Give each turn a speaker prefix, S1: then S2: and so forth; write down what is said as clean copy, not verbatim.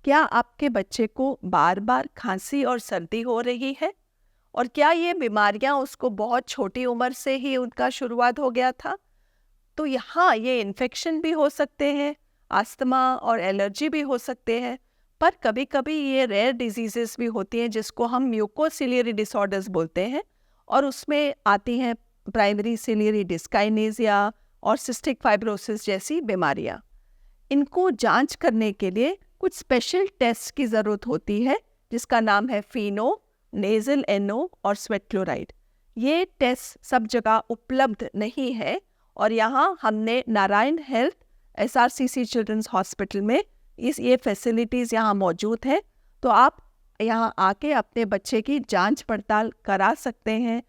S1: क्या आपके बच्चे को बार बार खांसी और सर्दी हो रही है? और क्या ये बीमारियां उसको बहुत छोटी उम्र से ही उनका शुरुआत हो गया था? तो यहाँ ये इन्फेक्शन भी हो सकते हैं, अस्थमा और एलर्जी भी हो सकते हैं, पर कभी-कभी ये रेयर डिजीजेस भी होती हैं जिसको हम म्यूकोसिलियरी डिसऑर्डर्स बोलते हैं, और उसमें आती हैं प्राइमरी सिलियरी डिस्काइनेसिया और सिस्टिक फाइब्रोसिस जैसी बीमारियां। इनको जांच करने के लिए कुछ स्पेशल टेस्ट की ज़रूरत होती है, जिसका नाम है फीनो, नेज़ल एनो और स्वेट क्लोराइड। ये टेस्ट सब जगह उपलब्ध नहीं है, और यहाँ हमने Narayana health SRCC children's hospital में ये फैसिलिटीज़ यहाँ मौजूद है। तो आप यहाँ आके अपने बच्चे की जांच पड़ताल करा सकते हैं